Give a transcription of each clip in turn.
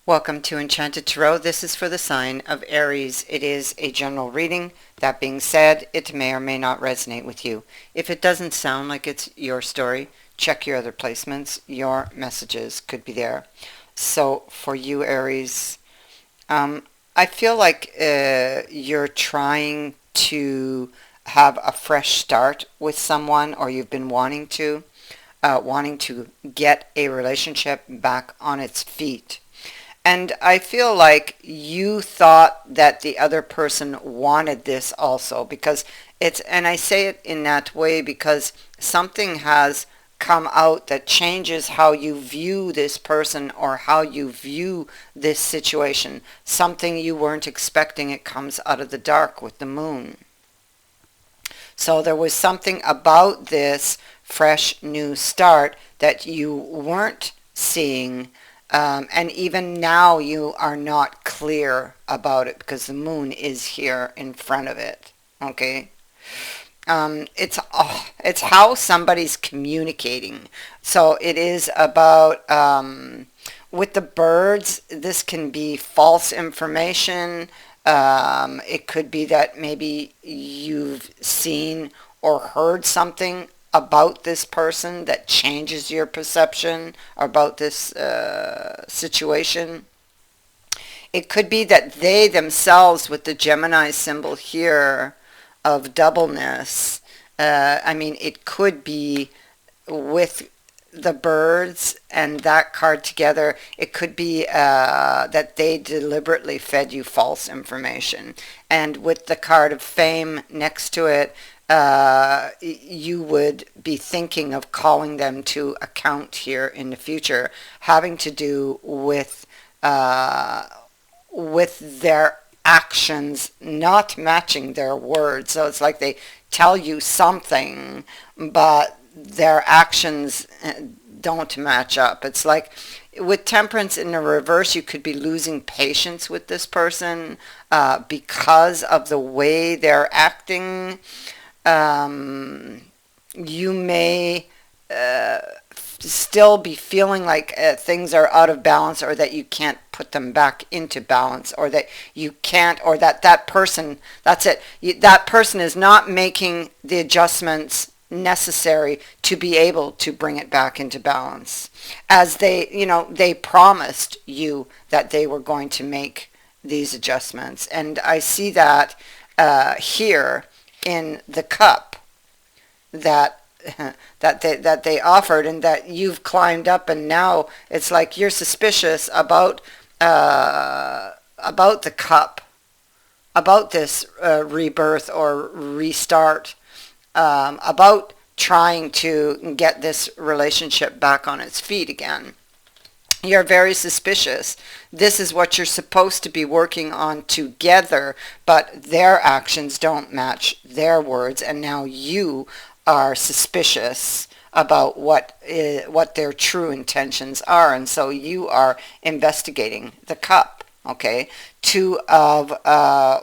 Welcome to Enchanted Tarot. This is for the sign of Aries. It is a general reading. That being said, it may or may not resonate with you. If it doesn't sound like it's your story, check your other placements. Your messages could be there. So for you, Aries, I feel like you're trying to have a fresh start with someone, or you've been wanting to get a relationship back on its feet. And I feel like you thought that the other person wanted this also because and I say it in that way because something has come out that changes how you view this person or how you view this situation. Something you weren't expecting, it comes out of the dark with the moon. So there was something about this fresh new start that you weren't seeing, and even now you are not clear about it because the moon is here in front of it. Okay. It's how somebody's communicating. So it is about with the birds. This can be false information. It could be that maybe you've seen or heard something about this person that changes your perception about this situation. It could be that they themselves, with the Gemini symbol here of doubleness, I mean, it could be with the birds and that card together, it could be that they deliberately fed you false information. And with the card of fame next to it, you would be thinking of calling them to account here in the future, having to do uh, with their actions not matching their words. So it's like they tell you something, but their actions don't match up. It's like with temperance in the reverse, you could be losing patience with this person because of the way they're acting. You may uh, still be feeling like things are out of balance, or that you can't put them back into balance, or that you can't, or that that person, that's it, that person is not making the adjustments necessary to be able to bring it back into balance, as they promised you that they were going to make these adjustments. And I see that here in the cup that that they offered, and that you've climbed up, and now it's like you're suspicious about the cup, about this rebirth or restart, about trying to get this relationship back on its feet again. You're very suspicious. This is what you're supposed to be working on together, but their actions don't match their words, and now you are suspicious about what their true intentions are, and so you are investigating the cup. Okay, two of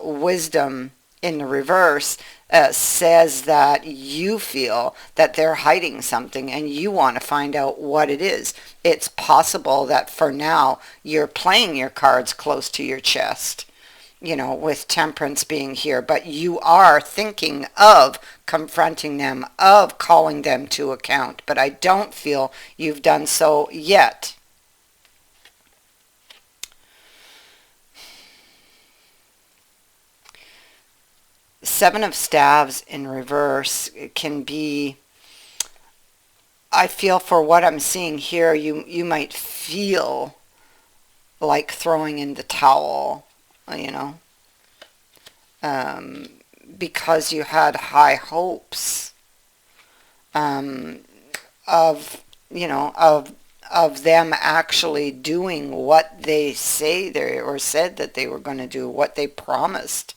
wisdom in the reverse says that you feel that they're hiding something and you want to find out what it is. It's possible that for now you're playing your cards close to your chest, with temperance being here, but you are thinking of confronting them, of calling them to account, but I don't feel you've done so yet. Seven of Staves in reverse can be, I feel, for what I'm seeing here, you might feel like throwing in the towel, you know, um, because you had high hopes um, of, of them actually doing what they say they or said that they were going to do, what they promised.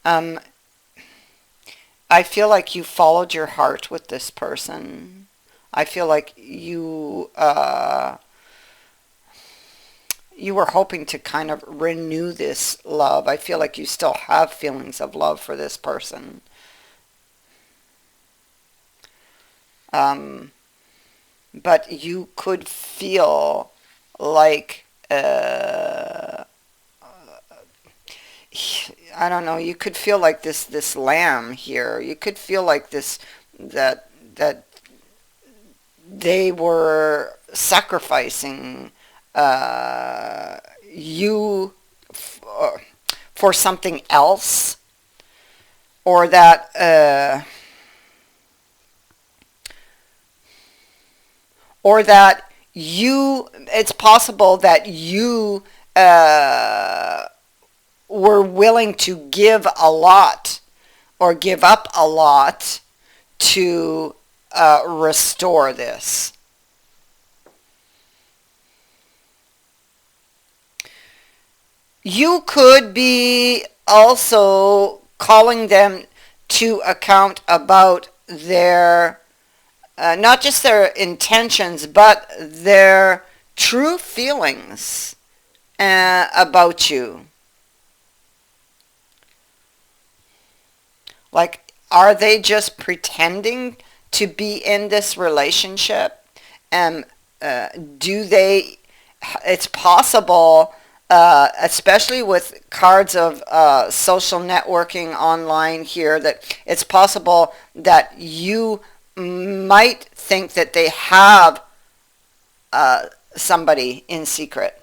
Um, I feel like you followed your heart with this person. I feel like you were hoping to kind of renew this love. I feel like you still have feelings of love for this person. Um, but you could feel like I don't know. You could feel like this lamb here. You could feel like this that they were sacrificing you for something else, or that you. It's possible that you uh, were willing to give a lot or give up a lot to restore this. You could be also calling them to account about their, not just their intentions, but their true feelings about you. Like, are they just pretending to be in this relationship? And do they, it's possible, especially with cards of social networking online here, that it's possible that you might think that they have uh, somebody in secret,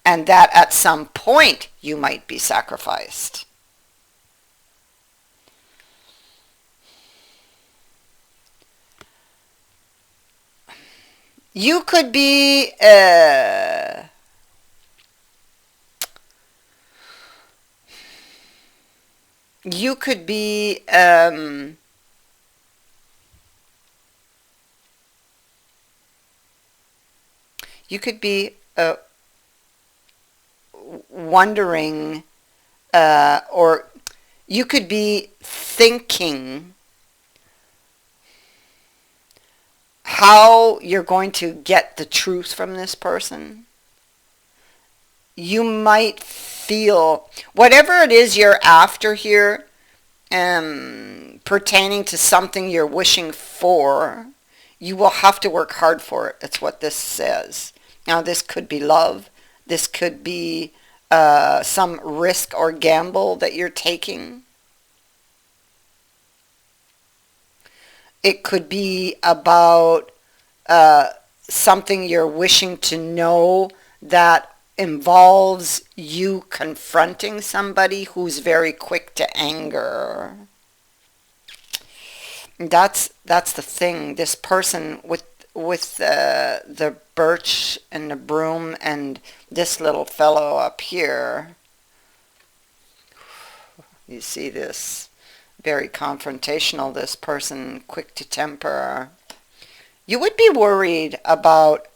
and that at some point you might be sacrificed. You could be you could be you could be wondering, or you could be thinking how you're going to get the truth from this person. You might feel whatever it is you're after here, pertaining to something you're wishing for, you will have to work hard for it. That's what this says. Now, this could be love. This could be some risk or gamble that you're taking. It could be about uh, something you're wishing to know that involves you confronting somebody who's very quick to anger. That's the thing. This person with the birch and the broom and this little fellow up here. You see this very confrontational. This person quick to temper. You would be worried about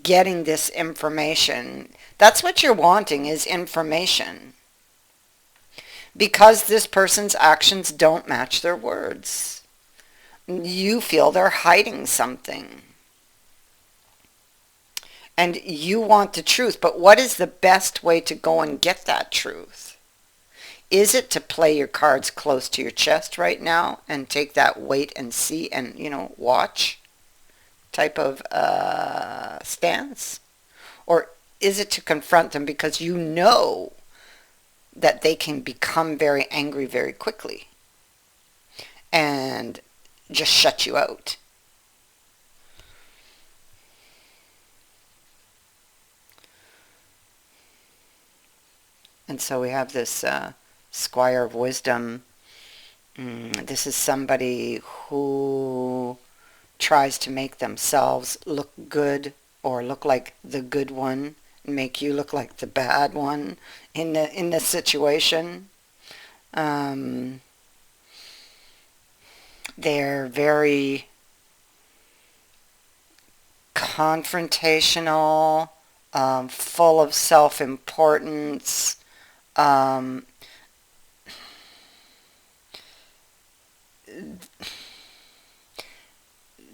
getting this information. That's what you're wanting, is information. Because this person's actions don't match their words. You feel they're hiding something. And you want the truth. But what is the best way to go and get that truth? Is it to play your cards close to your chest right now and take that wait and see and, watch type of stance? Or is it to confront them because you know that they can become very angry very quickly and just shut you out? And so we have this Squire of Wisdom. This is somebody who tries to make themselves look good or look like the good one, and make you look like the bad one in the situation. Um, they're very confrontational, full of self-importance. Um,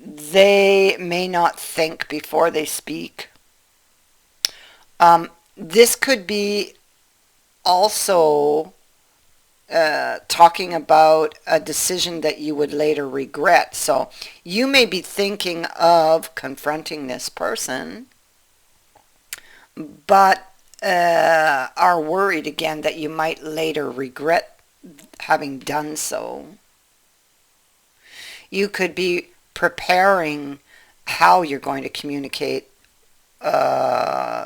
they may not think before they speak. This could be also talking about a decision that you would later regret. So you may be thinking of confronting this person, but are worried again that you might later regret having done so. You could be preparing how you're going to communicate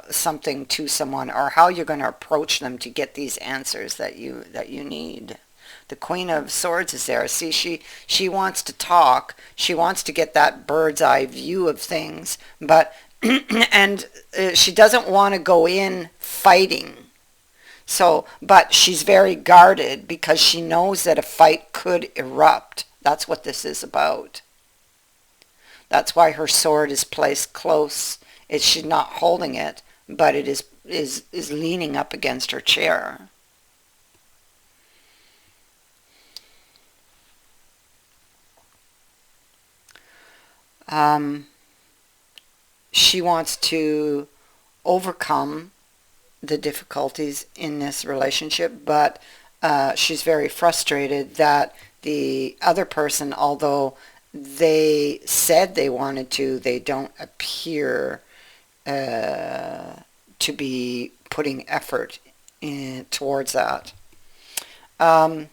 something to someone, or how you're going to approach them to get these answers that you need. The Queen of Swords is there. See, she wants to talk. She wants to get that bird's eye view of things, but and she doesn't want to go in fighting. So, but she's very guarded because she knows that a fight could erupt. That's what this is about. That's why her sword is placed close. She's not holding it, but it is leaning up against her chair. She wants to overcome the difficulties in this relationship, but she's very frustrated that the other person, although they said they wanted to, they don't appear to be putting effort towards that. Um,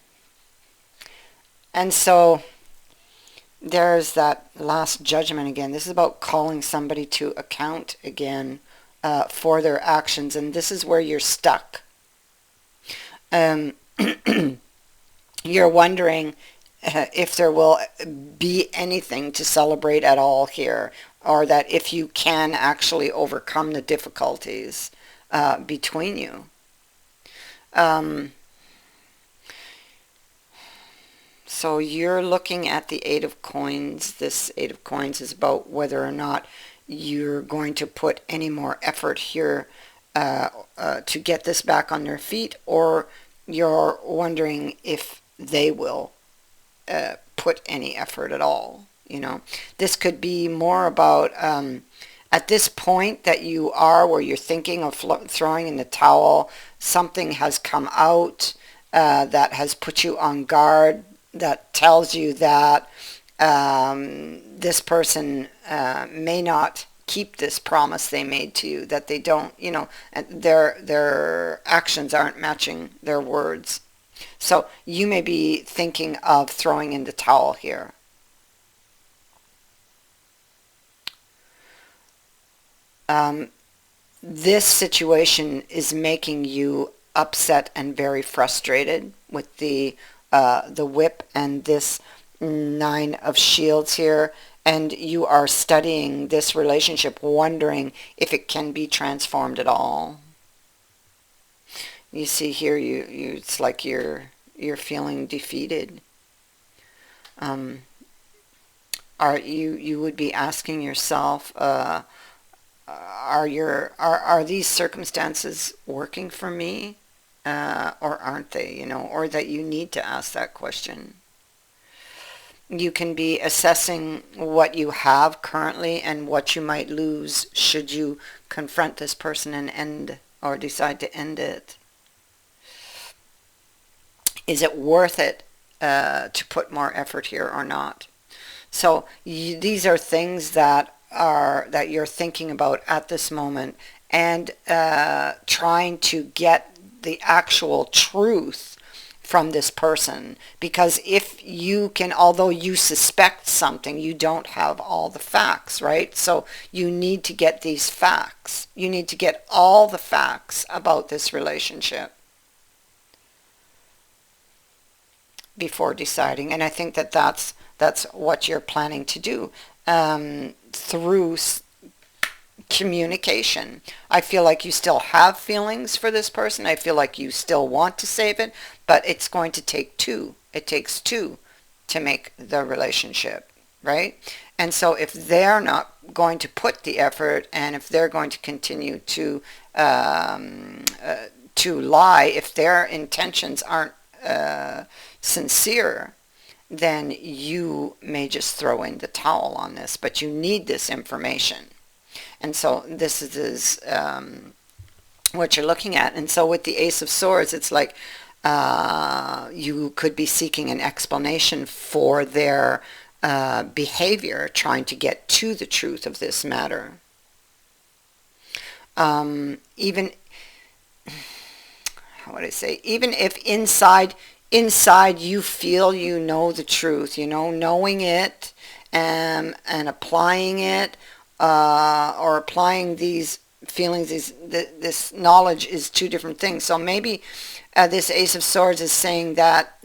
and so there's that last judgment again. This is about calling somebody to account again for their actions, and this is where you're stuck. Um, you're wondering if there will be anything to celebrate at all here, or that if you can actually overcome the difficulties between you. Um, so you're looking at the Eight of Coins. This Eight of Coins is about whether or not you're going to put any more effort here to get this back on their feet, or you're wondering if they will put any effort at all. This could be more about at this point that you are where you're thinking of throwing in the towel. Something has come out that has put you on guard, that tells you that this person may not keep this promise they made to you, that they don't, their actions aren't matching their words. So you may be thinking of throwing in the towel here. Um, this situation is making you upset and very frustrated with the whip and this Nine of Shields here, and you are studying this relationship, wondering if it can be transformed at all. You see here, it's like you're feeling defeated. Um, you would be asking yourself, are these circumstances working for me, or aren't they? Or that you need to ask that question. You can be assessing what you have currently and what you might lose should you confront this person and end, or decide to end it. Is it worth it to put more effort here or not? So these are things that you're thinking about at this moment, and trying to get the actual truth from this person. Because if you can, although you suspect something, you don't have all the facts, right? So you need to get these facts. You need to get all the facts about this relationship before deciding. And I think that's what you're planning to do through communication. I feel like you still have feelings for this person. I feel like you still want to save it, but it's going to take two. It takes two to make the relationship, right? And so if they're not going to put the effort, and if they're going to continue to lie, if their intentions aren't sincere, then you may just throw in the towel on this. But you need this information. And so this is what you're looking at. And so with the Ace of Swords, it's like You could be seeking an explanation for their behavior, trying to get to the truth of this matter. Even, how would I say, even if inside you feel you know the truth, knowing it, and applying it, or applying these feelings, this knowledge is two different things. So maybe this Ace of Swords is saying that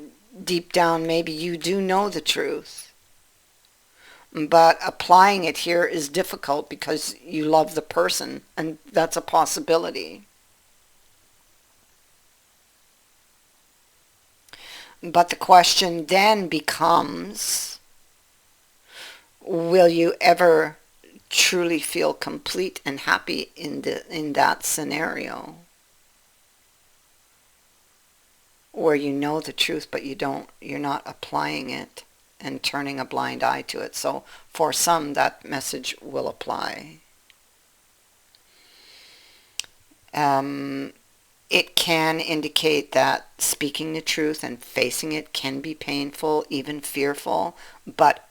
deep down maybe you do know the truth, but applying it here is difficult because you love the person, and that's a possibility. But the question then becomes, will you ever truly feel complete and happy in that scenario where you know the truth but you're not applying it and turning a blind eye to it? So for some, that message will apply. It can indicate that speaking the truth and facing it can be painful, even fearful, but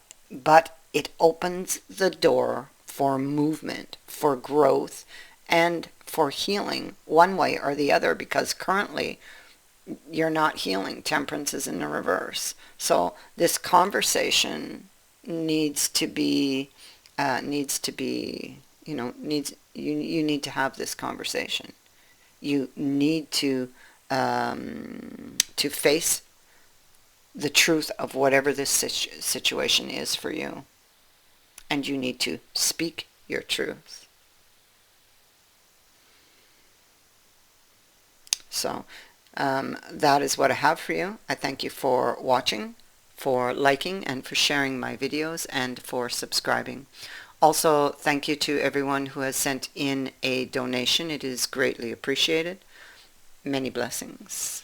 it opens the door for movement, for growth, and for healing one way or the other, because currently you're not healing. Temperance is in the reverse. So this conversation needs to be, you need to have this conversation. You need to face the truth of whatever this situation is for you, and you need to speak your truth. So that is what I have for you. I thank you for watching, for liking, and for sharing my videos, and for subscribing. Also, thank you to everyone who has sent in a donation. It is greatly appreciated. Many blessings.